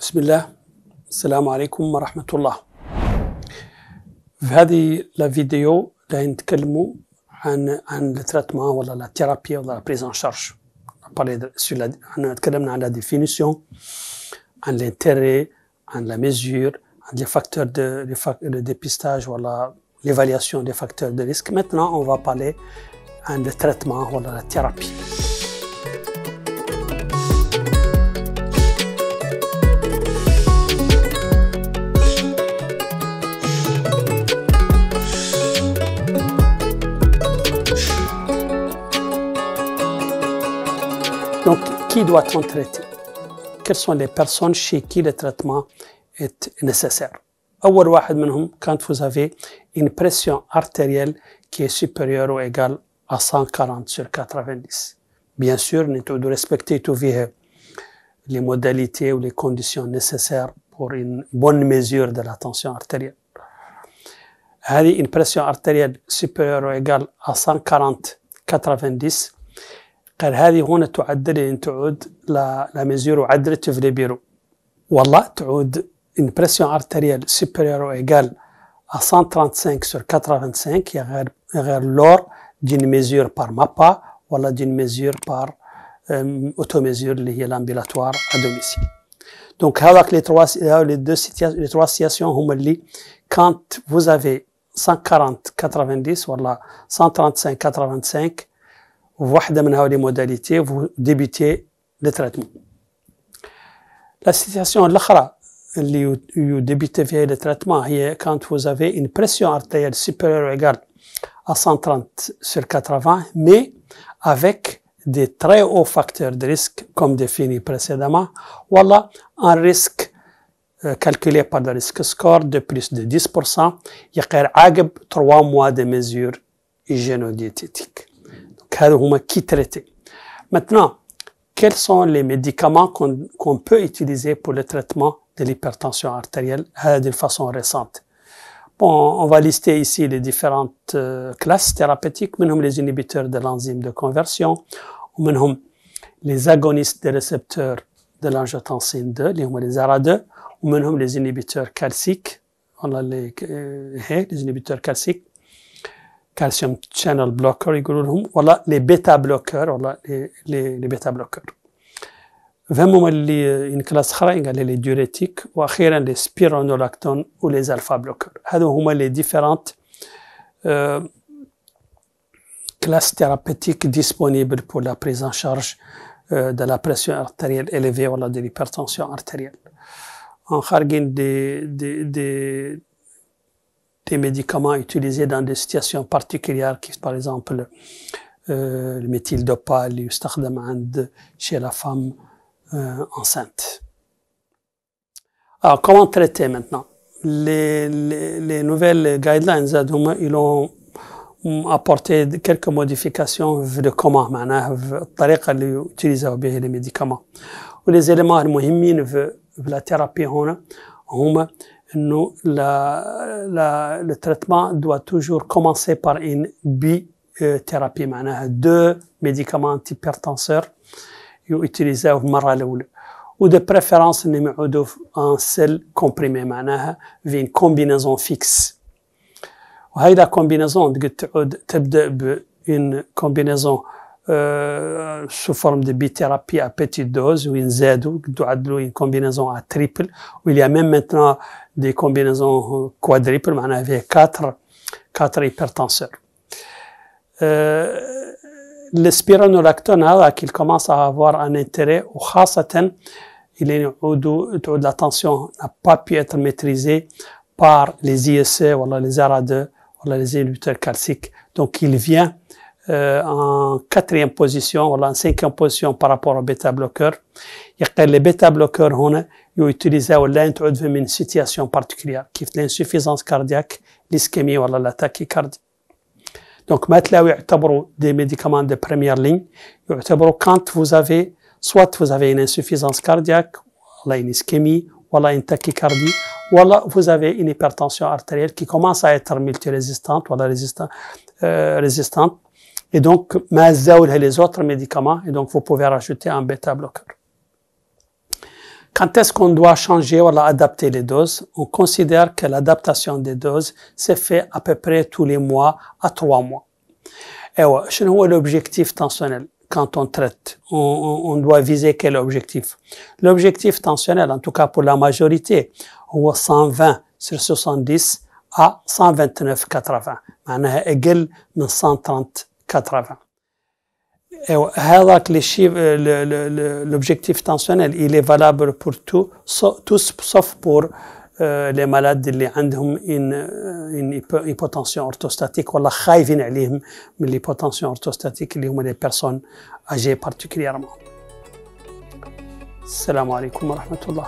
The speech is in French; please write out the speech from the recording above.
بسم الله. السلام عليكم ورحمة الله. في هذه الفيديو راح نتكلموا عن التريتمون ولا لا ثيرابي ولا لا بريز ان شارج. تكلمنا عن لا ديفينيسيون، عن لانتيري، عن لا ميزور، عن لي فاكتور دو ديبيستاج ولا l'évaluation des facteurs de risque. Maintenant, on va parler de traitement ou de la thérapie. Donc, qui doit on traiter? Quelles sont les personnes chez qui le traitement est nécessaire? أول واحد منهم quand vous avez une pression artérielle qui est supérieure ou égale à 140 sur 90. Bien sûr, nous devons respecter tout les modalités ou les conditions nécessaires pour une bonne mesure de la tension artérielle. هذه une pression artérielle supérieure ou égale à 140-90 قال هذه هنا تعود la mesure وعدلت في البيرو. والله تعود une pression artérielle supérieure ou égale à 135 sur 85 غير lors d'une mesure par MAPA ولا d'une mesure par automesure اللي هي l'ambulatoire à domicile. Donc هذاك les trois situations هما اللي quand vous avez 140-90 ولا 135-85 واحدة من هذه الموداليتي vous débutez le traitement. La situation الأخرى اللي débutez فيها le traitement هي quand vous avez une pression artérielle supérieure ou égale à 130 sur 80 mais avec des très hauts facteurs de risque comme défini précédemment voilà un risque calculé par le risque score de plus de 10% يقير عقب 3 mois de mesures hygiéno-diététiques. Donc هذا هما qui traiter. Maintenant, quels sont les médicaments qu'on peut utiliser pour le traitement de l'hypertension artérielle d'une façon récente? Bon, on va lister ici les différentes classes thérapeutiques, منهم les inhibiteurs de l'enzyme de conversion, ومنهم les agonistes des récepteurs de l'angiotensine 2, les ARA2, ومنهم les inhibiteurs calciques, les inhibiteurs calciques, calcium channel blocker يقولوا لهم, ولا les bêta bloqueurs, ولا les bêta bloqueurs. فهم اللي une classe أخرى قال les diurétiques وأخيرا les spironolactone ou les alpha bloqueurs. هذو هما les différentes classes thérapeutiques disponibles pour la prise en charge de la pression artérielle élevée ou de l'hypertension artérielle. En خارجين des médicaments utilisés dans des situations particulières qui par exemple le méthyldopa اللي يستخدم chez la femme enceinte. Alors, comment traiter maintenant? Les nouvelles guidelines, ils ont apporté quelques modifications de comment, الطريقة اللي يتيليزاو بها les médicaments. les éléments المهمين في la thérapie هنا هما إنه le traitement doit toujours commencer par une bithérapie معناها 2 médicaments antihypertenseurs يutiliزاو المرة الأولى de préférence إنهم يعودوا en seul comprimé معناها في une combinaison fixe. وهاي la combinaison تبدأ ب une combinaison sous forme de bithérapie à petite dose وينزادوا يعدلوا une combinaison à triple où il y a même maintenant des combinaisons quadruples معناها فيها 4 hypertenseurs. Le spironolactone هذا qu'il commence à avoir un intérêt وخاصة la tension n'a pas pu être maîtrisée par les ISE ولا les ARA2 ولا les inhibiteurs calciques. Donc il vient en 4e position ولا en 5e position par rapport au bêta-bloqueur. Les bêta-bloqueurs هنا يutilisaient ولا تعود في من situation particulière كيف l'insuffisance cardiaque, l'ischémie ولا la tachycardie. Donc, maintenant, يعتبروا des médicaments de première ligne. يعتبروا quand vous avez, soit vous avez une insuffisance cardiaque, ou une ischémie, ou une tachycardie, ou vous avez une hypertension artérielle qui commence à être multirésistante, ou résistante. Et donc, les autres médicaments, et donc vous pouvez rajouter un bêta-bloqueur. Quand est-ce qu'on doit changer ou adapter les doses? On considère que l'adaptation des doses se fait à peu près tous les mois à 3 mois. Et ouais, quel est l'objectif tensionnel? Quand on traite, on doit viser quel objectif? L'objectif tensionnel, en tout cas pour la majorité, هو 120 sur 70 à 129-80. معناها أقل من 130-80. هذاك l'objectif tensionnel, il est valable pour tous sauf pour les malades اللي عندهم une hypotension orthostatique ولا خايفين عليهم من l'hypotension orthostatique اللي هم les personnes âgées particulièrement. السلام عليكم ورحمة الله.